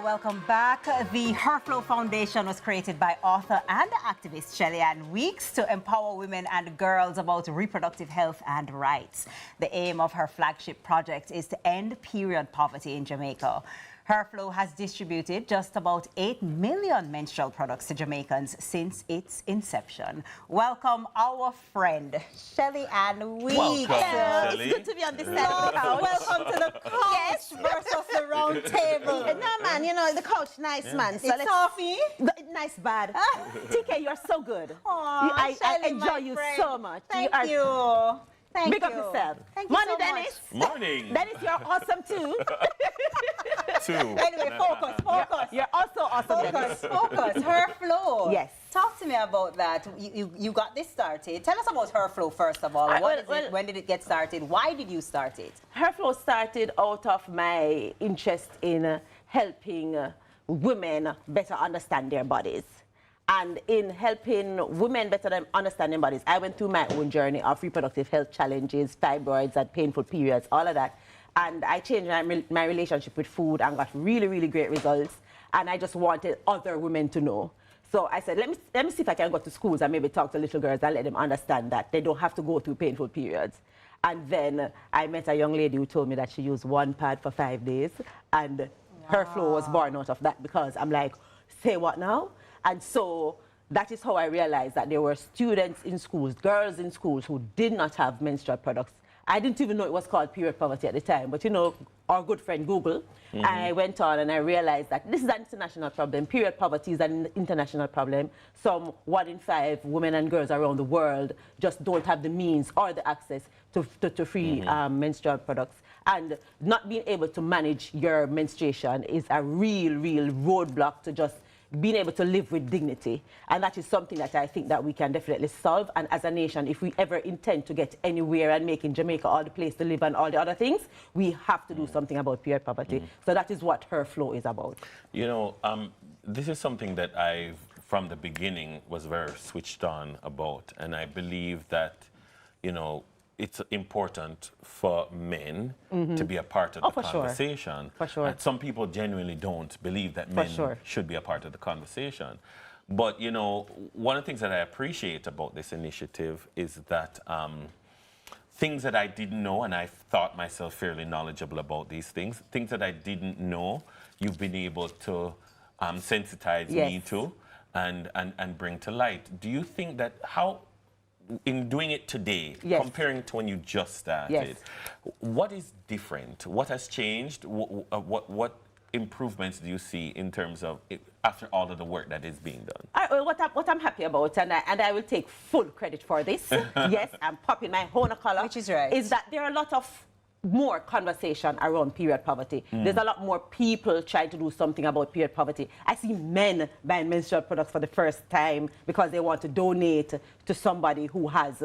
welcome back. The Herflow Foundation was created by author and activist Shelly-Ann Weeks to empower women and girls about reproductive health and rights. The aim of her flagship project is to end period poverty in Jamaica. Herflow has distributed just about 8 million menstrual products to Jamaicans since its inception. Welcome our friend, Shelly-Ann Weeks. Welcome, Shelly. It's good to be on this side of the couch. Welcome to the couch versus the round table. No, man, you know, the couch, nice, man. So It's toffee. Nice, bad. TK, you're so good. Aw, I Shelly, enjoy my you friend. so much. Thank you. you. Thank Big you. up yourself. Thank you Morning, so Dennis. Morning. Dennis, you're awesome too. Anyway, focus. You're also awesome, Dennis. Focus. Herflow. Yes. Talk to me about that. You got this started. Tell us about Herflow first of all. What is it? When did it get started? Why did you start it? Herflow started out of my interest in helping women better understand their bodies. And in helping women better understand their bodies, I went through my own journey of reproductive health challenges, fibroids and painful periods, all of that. And I changed my relationship with food and got really, really great results. And I just wanted other women to know. So I said, let me see if I can go to schools and maybe talk to little girls and let them understand that they don't have to go through painful periods. And then I met a young lady who told me that she used one pad for 5 days. And Herflow was born out of that because I'm like, say what now? And so that is how I realized that there were students in schools, girls in schools who did not have menstrual products. I didn't even know it was called period poverty at the time, but you know, our good friend Google, I went on and I realized that this is an international problem. Period poverty is an international problem. Some 1 in 5 women and girls around the world just don't have the means or the access to free menstrual products. And not being able to manage your menstruation is a real roadblock to just being able to live with dignity. And that is something that I think that we can definitely solve. And as a nation, if we ever intend to get anywhere and making Jamaica all the place to live and all the other things, we have to do something about period poverty. So that is what Herflow is about. You know, this is something that I, from the beginning, was very switched on about. And I believe that, you know, it's important for men to be a part of the conversation. For sure. And some people genuinely don't believe that men should be a part of the conversation. But, you know, one of the things that I appreciate about this initiative is that things that I didn't know, and I thought myself fairly knowledgeable about these things that I didn't know, you've been able to sensitize me to and bring to light. Do you think that in doing it today, comparing to when you just started, what is different? What has changed? What improvements do you see in terms of after all of the work that is being done? Well, what I'm happy about, and I will take full credit for this, yes, I'm popping my own color, which is right, is that there are a lot of more conversation around period poverty. There's a lot more people trying to do something about period poverty. I see men buying menstrual products for the first time because they want to donate to somebody who has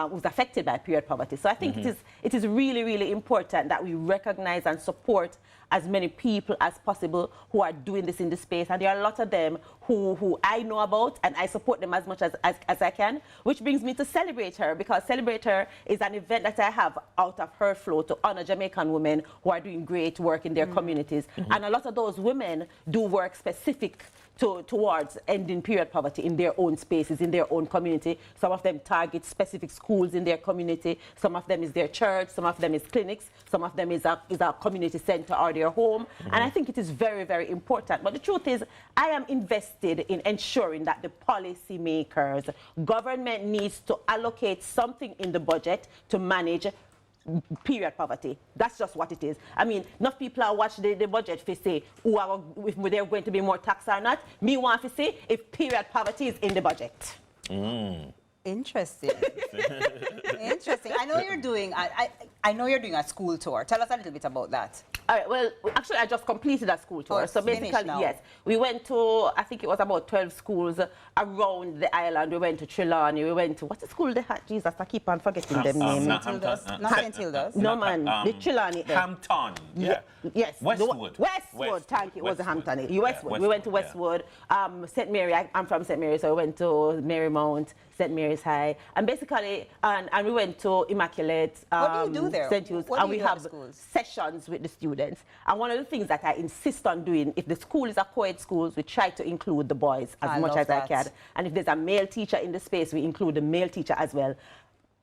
who's affected by period poverty. So I think it is really important that we recognize and support as many people as possible who are doing this in the space. And there are a lot of them who I know about, and I support them as much as I can, which brings me to Celebrate Her, because Celebrate Her is an event that I have out of Herflow to honor Jamaican women who are doing great work in their communities. And a lot of those women do work specific towards ending period poverty in their own spaces, in their own community. Some of them target specific schools in their community. Some of them is their church. Some of them is clinics. Some of them is a community center or their home. And I think it is very important. But the truth is, I am invested in ensuring that the policymakers, government needs to allocate something in the budget to manage period poverty. That's just what it is. I mean, enough people are watching the budget to say if they're going to be more tax or not. Me want to say if period poverty is in the budget. Interesting. Interesting. I know you're doing a school tour. Tell us a little bit about that. All right, well, actually, I just completed a school tour. So basically, yes, we went to, I think it was about 12 schools around the island. We went to Trelawney. We went to, what's the school they had? Jesus, I keep on forgetting them names. Not St. Hilda's. No, man, the Trelawney. Hampton. Yeah. Yes. Westwood. Westwood, thank you. It was the Hampton. Westwood. We went to Westwood. St. Mary, I'm from St. Mary, so we went to Marymount, St. Mary's High. And basically, and we went to Immaculate. What do you do there? St. Hugh's, and we have sessions with the students. And one of the things that I insist on doing, if the school is a co-ed school, we try to include the boys as much as I can. And if there's a male teacher in the space, we include the male teacher as well.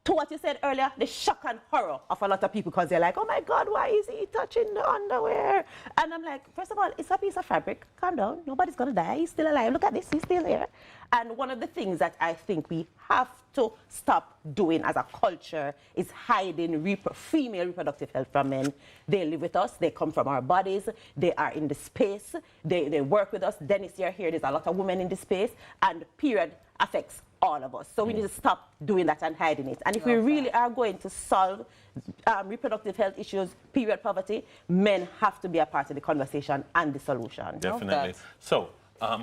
To what you said earlier, the shock and horror of a lot of people, because they're like, oh my God, why is he touching the underwear? And I'm like, first of all, it's a piece of fabric. Calm down. Nobody's going to die. He's still alive. Look at this. He's still here. And one of the things that I think we have to stop doing as a culture is hiding female reproductive health from men. They live with us. They come from our bodies. They are in the space. They work with us. Dennis, you're here. There's a lot of women in the space. And period affects all of us. So we need to stop doing that and hiding it. And if we really are going to solve reproductive health issues, period poverty, men have to be a part of the conversation and the solution. Definitely. So,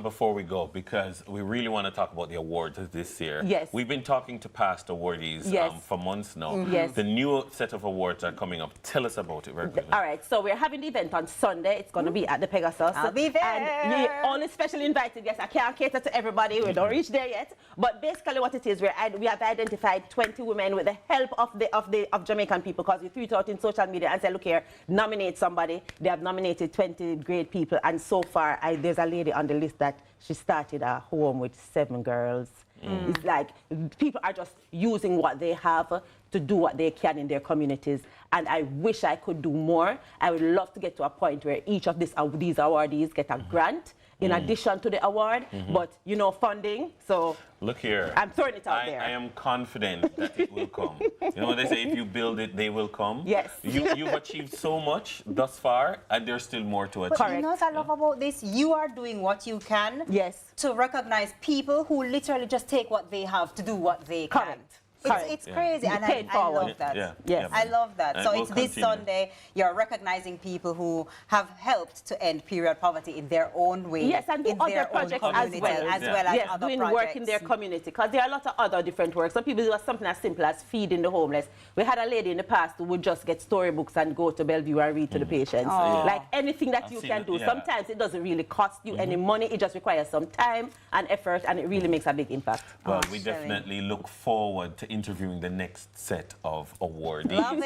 before we go, because we really want to talk about the awards this year. Yes. We've been talking to past awardees for months now. Yes. The new set of awards are coming up. Tell us about it very quickly. All right, so we're having the event on Sunday. It's going to be at the Pegasus. I'll be there. And you're only specially invited. Yes, I can't cater to everybody. We don't reach there yet. But basically what it is, we have identified 20 women with the help of Jamaican people, because we threw it out in social media and said, look here, nominate somebody. They have nominated 20 great people. And so far, there's a lady on the list that she started a home with 7 girls. It's like people are just using what they have to do what they can in their communities. And I wish I could do more. I would love to get to a point where each of these awardees get a grant in addition to the award, but you know, funding, so look here, I'm throwing it out there. I am confident that it will come. You know what they say, if you build it, they will come. Yes. You've achieved so much thus far, and there's still more to achieve. But you know what I love about this? You are doing what you can to recognize people who literally just take what they have to do what they can. It's crazy, and I love that. Yes. I love that. And so we'll it's this Sunday, you're recognizing people who have helped to end period poverty in their own way. Yes, and do other projects as well as other doing projects. work in their community, because there are a lot of other different work. Some people do something as simple as feeding the homeless. We had a lady in the past who would just get storybooks and go to Bellevue and read to the patients. Like anything that you can do. Sometimes it doesn't really cost you any money. It just requires some time and effort, and it really makes a big impact. Well, we definitely look forward to interviewing the next set of awardees. Love it.